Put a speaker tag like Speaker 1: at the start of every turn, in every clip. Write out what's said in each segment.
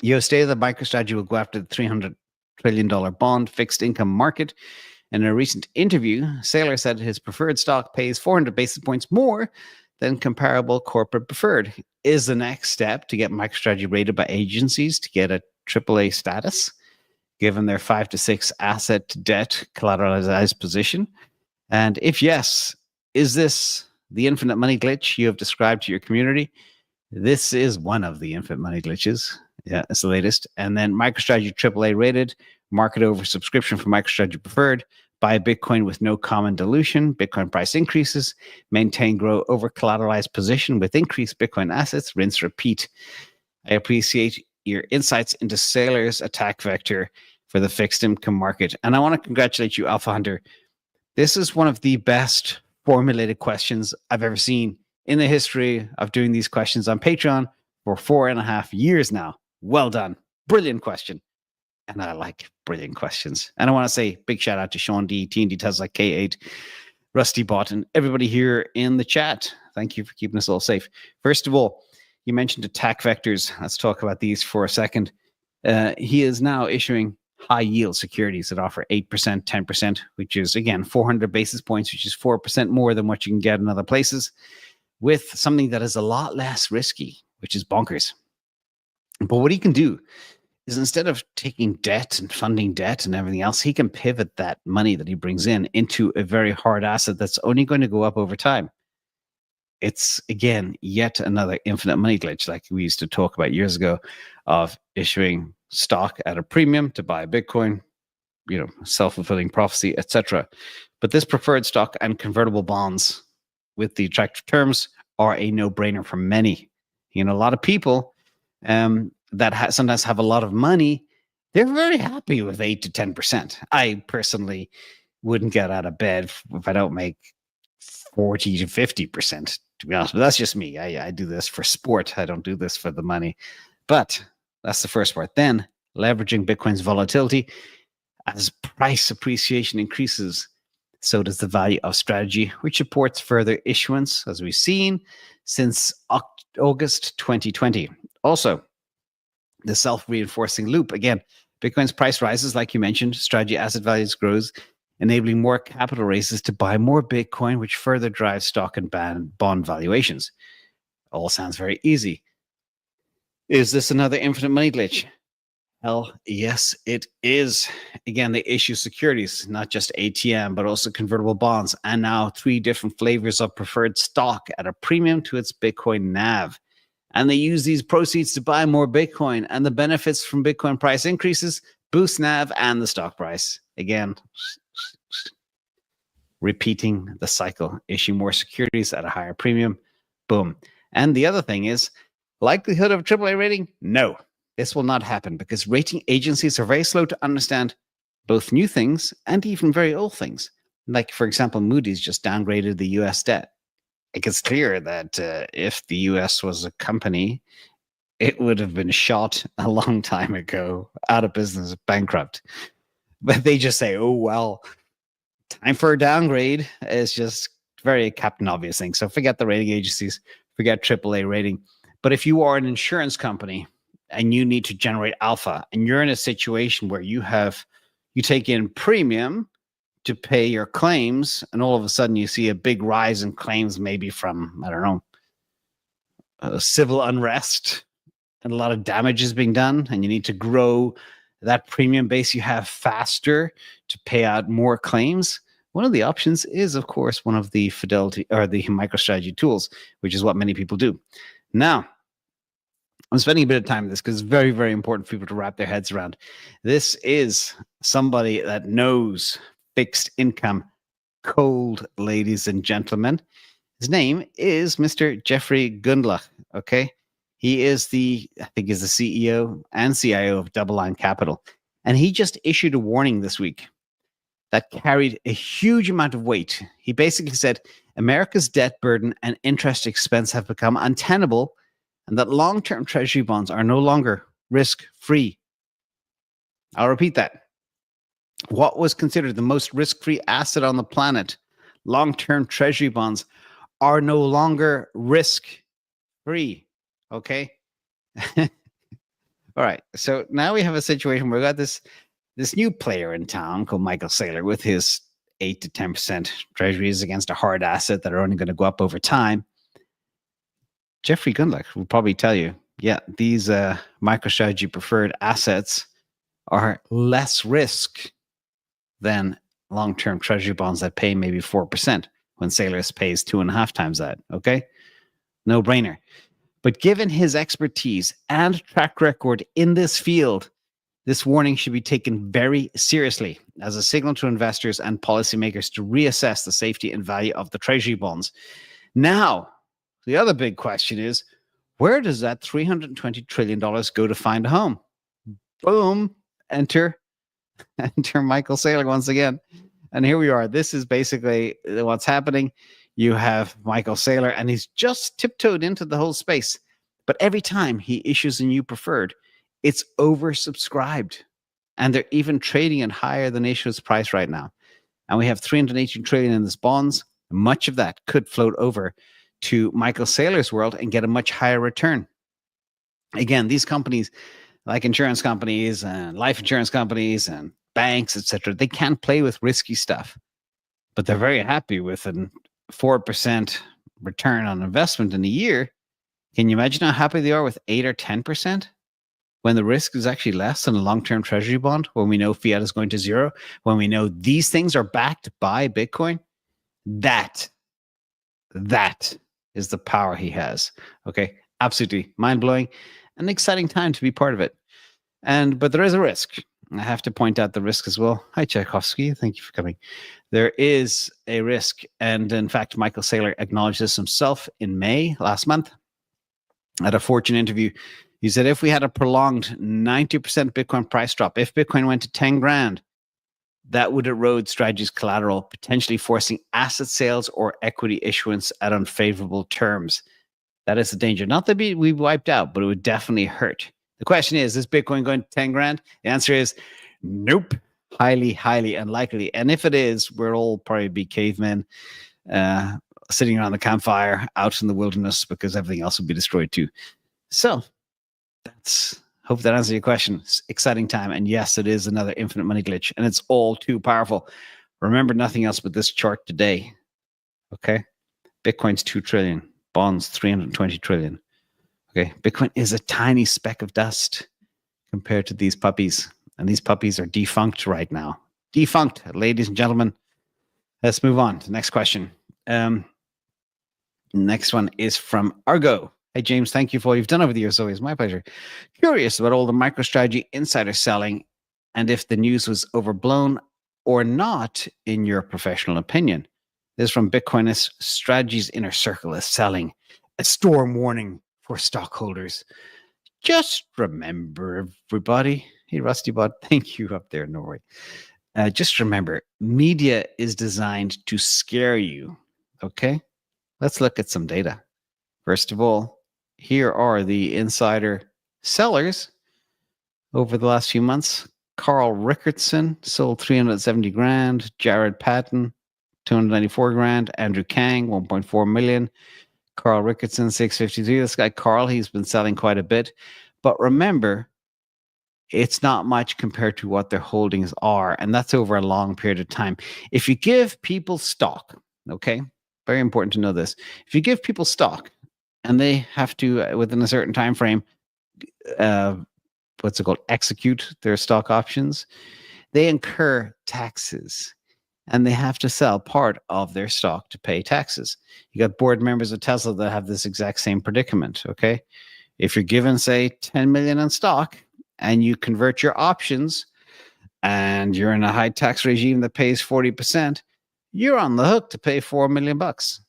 Speaker 1: You stated that MicroStrategy will go after the $300 trillion bond fixed income market. In a recent interview, Saylor said his preferred stock pays 400 basis points more than comparable corporate preferred. Is the next step to get MicroStrategy rated by agencies to get a AAA status, given their 5 to 6 asset to debt collateralized position? And if yes, is this the infinite money glitch you have described to your community? This is one of the infinite money glitches. Yeah, it's the latest. And then MicroStrategy AAA rated, market over subscription for MicroStrategy preferred, buy Bitcoin with no common dilution, Bitcoin price increases, maintain, grow over collateralized position with increased Bitcoin assets, rinse, repeat. I appreciate your insights into Saylor's attack vector for the fixed income market. And I want to congratulate you, Alpha Hunter. This is one of the best formulated questions I've ever seen in the history of doing these questions on Patreon for 4.5 years now. Well done. Brilliant question. And I like brilliant questions. And I want to say big shout out to Sean D, TND Tesla, K8, Rusty Bot, and everybody here in the chat. Thank you for keeping us all safe. First of all, you mentioned attack vectors. Let's talk about these for a second. He is now issuing high yield securities that offer 8%, 10%, which is, again, 400 basis points, which is 4% more than what you can get in other places, with something that is a lot less risky, which is bonkers. But what he can do is, instead of taking debt and funding debt and everything else, he can pivot that money that he brings in into a very hard asset that's only going to go up over time. It's, again, yet another infinite money glitch, like we used to talk about years ago, of issuing stock at a premium to buy Bitcoin, self-fulfilling prophecy, etc. But this preferred stock and convertible bonds with the attractive terms are a no-brainer for many. A lot of people that sometimes have a lot of money, they're very happy with 8 to 10%. I personally wouldn't get out of bed if I don't make 40 to 50%, to be honest. But that's just me. I do this for sport. I don't do this for the money. But that's the first part. Then leveraging Bitcoin's volatility. As price appreciation increases, so does the value of strategy, which supports further issuance, as we've seen since August 2020. Also, the self-reinforcing loop. Again, Bitcoin's price rises, like you mentioned, strategy asset values grows, enabling more capital raises to buy more Bitcoin, which further drives stock and bond valuations. All sounds very easy. Is this another infinite money glitch? Hell, yes, it is. Again, they issue securities, not just ATM, but also convertible bonds, and now 3 different flavors of preferred stock at a premium to its Bitcoin NAV. And they use these proceeds to buy more Bitcoin, and the benefits from Bitcoin price increases boost NAV and the stock price. Again, repeating the cycle. Issue more securities at a higher premium. Boom. And the other thing is, likelihood of AAA rating? No. This will not happen because rating agencies are very slow to understand both new things and even very old things. Like, for example, Moody's just downgraded the US debt. It's clear that if the US was a company, it would have been shot a long time ago, out of business, bankrupt. But they just say, oh, well, time for a downgrade. It's just very Captain Obvious thing. So forget the rating agencies, forget AAA rating. But if you are an insurance company and you need to generate alpha, and you're in a situation where you take in premium to pay your claims, and all of a sudden you see a big rise in claims, maybe from, I don't know, civil unrest, and a lot of damage is being done, and you need to grow that premium base you have faster to pay out more claims. One of the options is, of course, one of the Fidelity or the MicroStrategy tools, which is what many people do. Now, I'm spending a bit of time on this because it's very, very important for people to wrap their heads around. This is somebody that knows fixed income cold, ladies and gentlemen. His name is Mr. Jeffrey Gundlach, okay? He is the CEO and CIO of Double Line Capital. And he just issued a warning this week that carried a huge amount of weight. He basically said, America's debt burden and interest expense have become untenable, and that long-term treasury bonds are no longer risk-free. I'll repeat that. What was considered the most risk-free asset on the planet, long-term treasury bonds, are no longer risk-free. Okay? All right. So now we have a situation where we got this new player in town called Michael Saylor with his 8 to 10% treasuries against a hard asset that are only going to go up over time. Jeffrey Gundlach will probably tell you, yeah, these MicroStrategy preferred assets are less risk than long-term treasury bonds that pay maybe 4% when Saylor pays 2.5 times that. Okay. No brainer. But given his expertise and track record in this field, this warning should be taken very seriously as a signal to investors and policymakers to reassess the safety and value of the treasury bonds. Now, the other big question is, where does that $320 trillion go to find a home? Boom, enter Michael Saylor once again. And here we are. This is basically what's happening. You have Michael Saylor, and he's just tiptoed into the whole space. But every time he issues a new preferred, it's oversubscribed. And they're even trading at higher than issuance price right now. And we have 318 trillion in this bonds. Much of that could float over to Michael Saylor's world and get a much higher return. Again, these companies, like insurance companies and life insurance companies and banks, etc., they can't play with risky stuff, but they're very happy with a 4% return on investment in a year. Can you imagine how happy they are with 8 or 10% when the risk is actually less than a long-term treasury bond, when we know fiat is going to zero, when we know these things are backed by Bitcoin? That is the power he has. Okay, absolutely mind-blowing. An exciting time to be part of it. But there is a risk. I have to point out the risk as well. Hi, Tchaikovsky. Thank you for coming. There is a risk. And in fact, Michael Saylor acknowledged this himself in May last month at a Fortune interview. He said, if we had a prolonged 90% Bitcoin price drop, if Bitcoin went to 10 grand, that would erode Strategy's collateral, potentially forcing asset sales or equity issuance at unfavorable terms. That is the danger. Not that we wiped out, but it would definitely hurt. The question is Bitcoin going to 10 grand? The answer is nope. Highly, highly unlikely. And if it is, we'll all probably be cavemen sitting around the campfire out in the wilderness because everything else will be destroyed too. So hope that answers your question. It's exciting time. And yes, it is another infinite money glitch. And it's all too powerful. Remember nothing else but this chart today. Okay. Bitcoin's 2 trillion. Bonds, 320 trillion. Okay. Bitcoin is a tiny speck of dust compared to these puppies. And these puppies are defunct right now. Defunct, ladies and gentlemen. Let's move on to the next question. Next one is from Argo. Hey, James, thank you for all you've done over the years. Always my pleasure. Curious about all the MicroStrategy insider selling and if the news was overblown or not, in your professional opinion. This is from Bitcoinist. Strategy's inner circle is selling. A storm warning for stockholders. Just remember, everybody. Hey, Rustybot, thank you up there, Norway. Just remember, media is designed to scare you. Okay? Let's look at some data. First of all, here are the insider sellers over the last few months. Carl Rickardson sold 370 grand. Jared Patton, 294 grand. Andrew Kang, 1.4 million. Carl Rickardson, 653. This guy, Carl, he's been selling quite a bit. But remember, it's not much compared to what their holdings are. And that's over a long period of time. If you give people stock, okay, very important to know this. If you give people stock and they have to, within a certain time frame, what's it called, execute their stock options, they incur taxes. And they have to sell part of their stock to pay taxes. You got board members of Tesla that have this exact same predicament, okay? If you're given, say, 10 million in stock and you convert your options and you're in a high tax regime that pays 40%, you're on the hook to pay $4 million bucks.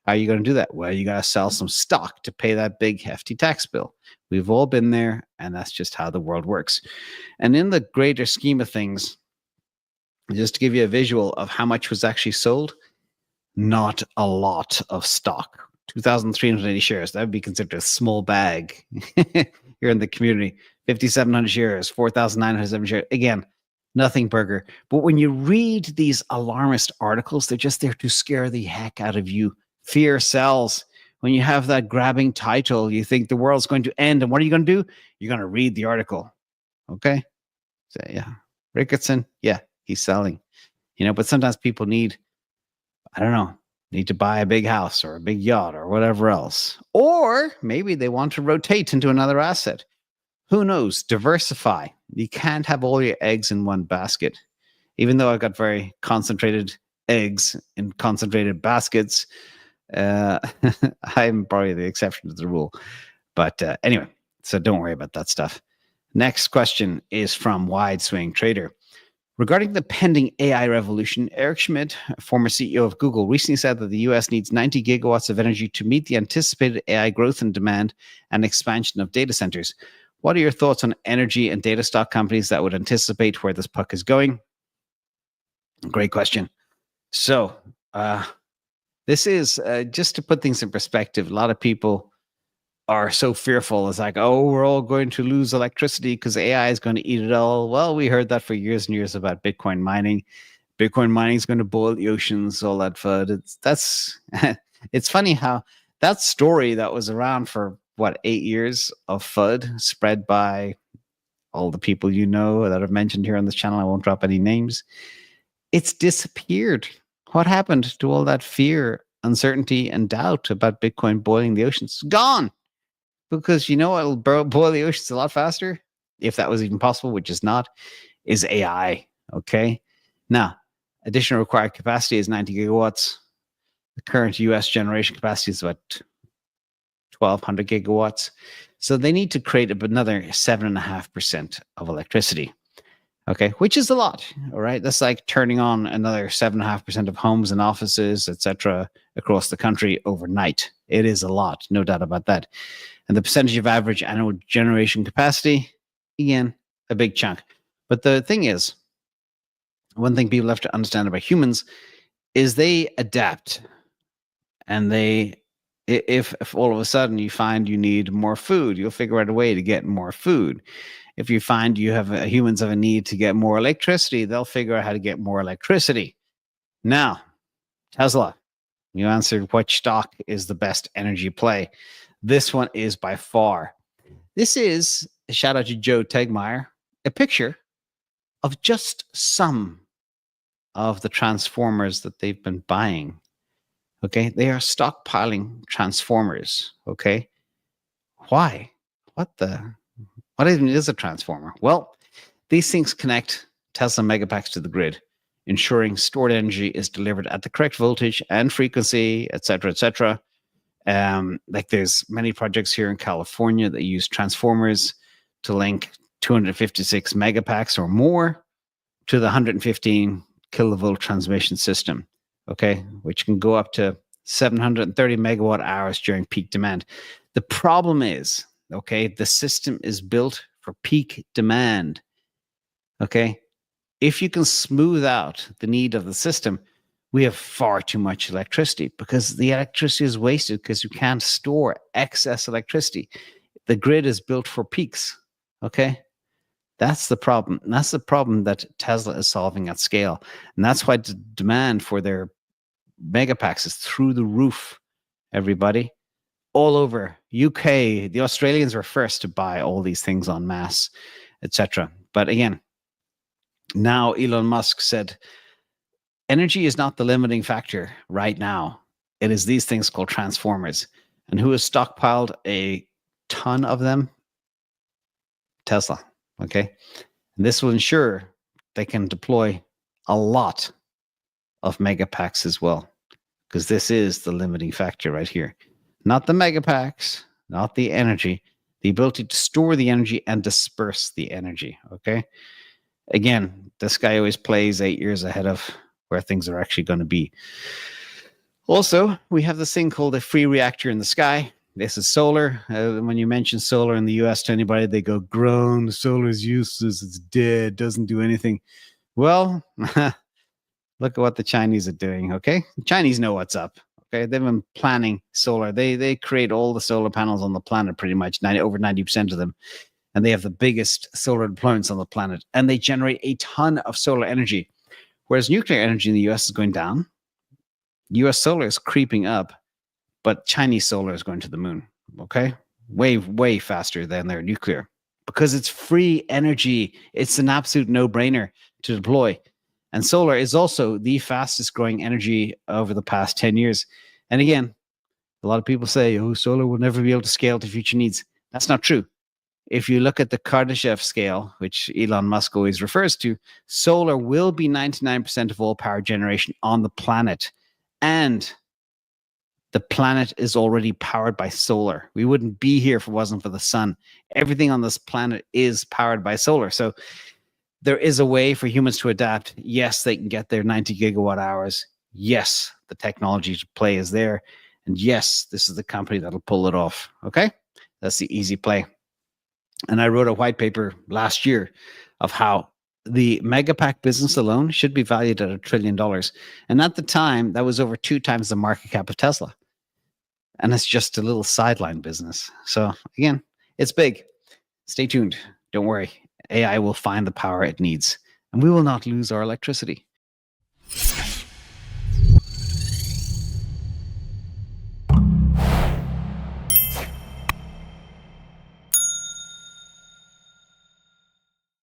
Speaker 1: How are you going to do that? Well, you got to sell some stock to pay that big, hefty tax bill. We've all been there, and that's just how the world works. And in the greater scheme of things, just to give you a visual of how much was actually sold, not a lot of stock. 2,380 shares. That would be considered a small bag here in the community. 5,700 shares, 4,907 shares. Again, nothing burger. But when you read these alarmist articles, they're just there to scare the heck out of you. Fear sells. when you have that grabbing title, you think the world's going to end. And what are you going to do? You're going to read the article. Okay. So, yeah. Ricketson, yeah, he's selling. But sometimes people need, I don't know, need to buy a big house or a big yacht or whatever else. Or maybe they want to rotate into another asset. Who knows? Diversify. You can't have all your eggs in one basket. Even though I've got very concentrated eggs in concentrated baskets, I'm probably the exception to the rule. But anyway, so don't worry about that stuff. Next question is from Wide Swing Trader. Regarding the pending AI revolution, Eric Schmidt, former CEO of Google, recently said that the US needs 90 gigawatts of energy to meet the anticipated AI growth and demand and expansion of data centers. What are your thoughts on energy and data stock companies that would anticipate where this puck is going? Great question. So, this is just to put things in perspective. A lot of people are so fearful. It's like, oh, we're all going to lose electricity because AI is going to eat it all. Well, we heard that for years and years about Bitcoin mining. Bitcoin mining is going to boil the oceans, all that FUD. It's funny how that story that was around for 8 years of FUD spread by all the people that I've mentioned here on this channel. I won't drop any names. It's disappeared. What happened to all that fear, uncertainty, and doubt about Bitcoin boiling the oceans? It's gone. Because it'll boil the oceans a lot faster, if that was even possible, which is not, is AI. Okay. Now, additional required capacity is 90 gigawatts. The current US generation capacity is about 1,200 gigawatts. So they need to create another 7.5% of electricity. Okay, which is a lot. All right. That's like turning on another 7.5% of homes and offices, etc., across the country overnight. It is a lot, no doubt about that. And the percentage of average annual generation capacity, again, a big chunk. But the thing is, one thing people have to understand about humans is they adapt. And if all of a sudden you find you need more food, you'll figure out a way to get more food. If you find humans have a need to get more electricity, they'll figure out how to get more electricity. Now, Tesla, you answered which stock is the best energy play. This one is by far. This is, a shout out to Joe Tegmeyer, a picture of just some of the transformers that they've been buying. Okay, they are stockpiling transformers. Okay, why? What even is a transformer? Well, these things connect Tesla megapacks to the grid, ensuring stored energy is delivered at the correct voltage and frequency, etc., etc. Like there's many projects here in California that use transformers to link 256 megapacks or more to the 115 kilovolt transmission system, okay, which can go up to 730 megawatt hours during peak demand. The problem is, okay, the system is built for peak demand. Okay, if you can smooth out the need of the system, we have far too much electricity because the electricity is wasted because you can't store excess electricity. The grid is built for peaks. Okay, that's the problem. And that's the problem that Tesla is solving at scale. And that's why the demand for their megapacks is through the roof, everybody. All over UK, the Australians were first to buy all these things en masse, etc. But again, now Elon Musk said, energy is not the limiting factor right now. It is these things called transformers. And who has stockpiled a ton of them? Tesla. Okay. And this will ensure they can deploy a lot of megapacks as well, because this is the limiting factor right here. Not the megapacks, not the energy, the ability to store the energy and disperse the energy. Okay. Again, this guy always plays 8 years ahead of where things are actually going to be. Also, we have this thing called a free reactor in the sky. This is solar. When you mention solar in the US to anybody, they go, groan, solar is useless, it's dead, doesn't do anything. Well, look at what the Chinese are doing, okay? The Chinese know what's up. Okay, they've been planning solar. They create all the solar panels on the planet, pretty much over 90% of them, and they have the biggest solar deployments on the planet. And they generate a ton of solar energy, whereas nuclear energy in the U.S. is going down. U.S. solar is creeping up, But Chinese solar is going to the moon, okay? Way, way faster than their nuclear because it's free energy. It's an absolute no-brainer to deploy. And solar is also the fastest growing energy over the past 10 years. And again, a lot of people say, oh, solar will never be able to scale to future needs. That's not true. If you look at the Kardashev scale, which Elon Musk always refers to, solar will be 99% of all power generation on the planet. And the planet is already powered by solar. We wouldn't be here if it wasn't for the sun. Everything on this planet is powered by solar. So there is a way for humans to adapt. Yes, they can get their 90 gigawatt hours. Yes, the technology to play is there. And yes, this is the company that'll pull it off. Okay? That's the easy play. And I wrote a white paper last year of how the megapack business alone should be valued at $1 trillion. And at the time, that was over 2 times the market cap of Tesla. And it's just a little sideline business. So again, it's big. Stay tuned. Don't worry. AI will find the power it needs, and we will not lose our electricity.